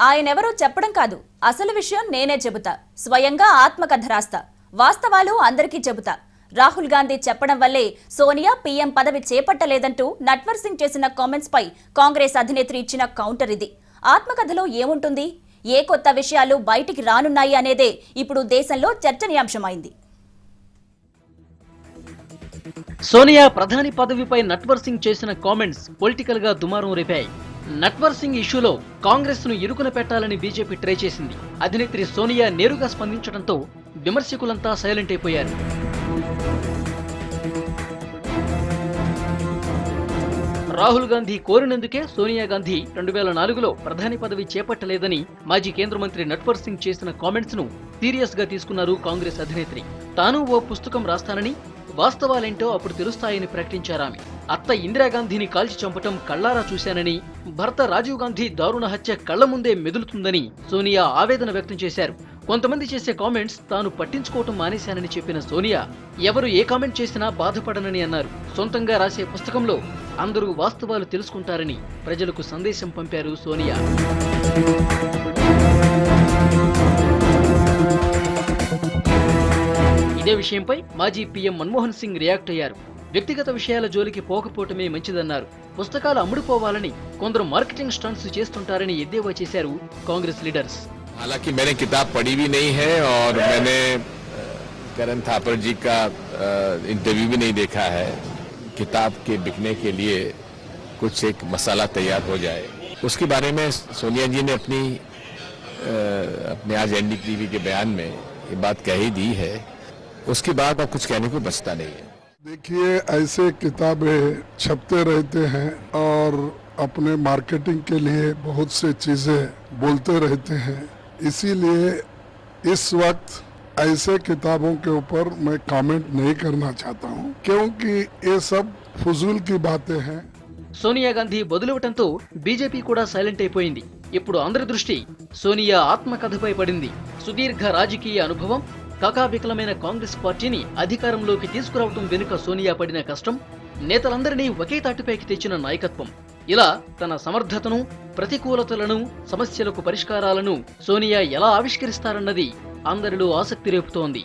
ఆయనెవరో చెప్పడం కాదు, అసలు విషయం నేనే చెబుతా. స్వయంగా ఆత్మకథ రాస్తా. వాస్తవాలు అందరికీ చెబుతా. రాహుల్ గాంధీ చెప్పడం వల్లే సోనియా పీఎం పదవి చేపట్టలేదంటూ నట్వర్ సింగ్ చేసిన కామెంట్స్ పై కాంగ్రెస్ అధినేత్రి ఇచ్చిన కౌంటర్ ఇది. ఆత్మకథలో ఏముంటుంది? ఏ కొత్త విషయాలు బయటికి రానున్నాయి అనేదే ఇప్పుడు దేశంలో చర్చనీయాంశమైంది. సోనియా ప్రధాని పదవిపై నట్వర్ సింగ్ చేసిన కామెంట్స్ పొలిటికల్ గా దుమారం రేపాయి. నట్వర్ సింగ్ ఇష్యూలో కాంగ్రెస్ ను ఇరుకున పెట్టాలని బీజేపీ ట్రై చేసింది. అధినేత్రి సోనియా నేరుగా స్పందించడంతో విమర్శకులంతా సైలెంట్ అయిపోయారు. రాహుల్ గాంధీ కోరినందుకే సోనియా గాంధీ 2004లో ప్రధాని పదవి చేపట్టలేదని మాజీ కేంద్ర మంత్రి నట్వర్ సింగ్ చేసిన కామెంట్స్ ను సీరియస్ గా తీసుకున్నారు కాంగ్రెస్ అధినేత్రి. తాను ఓ పుస్తకం రాస్తానని, వాస్తవాలేంటో అప్పుడు తెలుస్తాయని ప్రకటించారామె. అత్త ఇందిరాగాంధీని కాల్చి చంపటం కళ్లారా చూశానని, భర్త రాజీవ్ గాంధీ దారుణ హత్య కళ్ల ముందే మెదులుతుందని సోనియా ఆవేదన వ్యక్తం చేశారు. కొంతమంది చేసే కామెంట్స్ తాను పట్టించుకోవటం మానేశానని చెప్పిన సోనియా ఎవరు ఏ కామెంట్ చేసినా బాధపడనని అన్నారు. సొంతంగా రాసే పుస్తకంలో అందరూ వాస్తవాలు తెలుసుకుంటారని ప్రజలకు సందేశం పంపారు సోనియా. ఇదే విషయంపై మాజీ పీఎం మన్మోహన్ సింగ్ రియాక్ట్ అయ్యారు. వ్యక్తిగత విషయాల జోలికి పోకపోవటమే మంచిదన్నారు. పుస్తకాలు అమ్ముడుపోవాలని కొందరు మార్కెటింగ్ స్టంట్స్ చేస్తుంటారని ఎద్దేవా చేశారు కాంగ్రెస్ లీడర్స్. हालांकि मैंने किताब पढ़ी भी नहीं है और मैंने करण थापर जी का इंटरव्यू भी नहीं देखा है. किताब के बिकने के लिए कुछ एक मसाला तैयार हो जाए, उसके बारे में सोनिया जी ने अपने आज एनडीटीवी के बयान में ये बात कह ही दी है. उसके बाद अब कुछ कहने को बचता नहीं है. देखिए, ऐसे किताबें छपते रहते हैं और अपने मार्केटिंग के लिए बहुत से चीजें बोलते रहते हैं. इसीलिए इस वक्त ऐसे किताबों के ऊपर मैं कमेंट नहीं करना चाहता हूं, क्योंकि ये सब फजूल की बातें हैं. సోనియా గాంధీ బదులివ్వటంతో బీజేపీ కూడా సైలెంట్ అయిపోయింది. ఇప్పుడు అందరి దృష్టి సోనియా ఆత్మకథపై పడింది. సుదీర్ఘ రాజకీయ అనుభవం, కకావికలమైన కాంగ్రెస్ పార్టీని అధికారంలోకి తీసుకురావటం వెనుక సోనియా పడిన కష్టం, నేతలందరినీ ఒకే తాటిపైకి తెచ్చిన నాయకత్వం, ఇలా తన సమర్థతను, ప్రతికూలతలను, సమస్యలకు పరిష్కారాలను సోనియా ఎలా ఆవిష్కరిస్తారన్నది అందరిలో ఆసక్తి రేపుతోంది.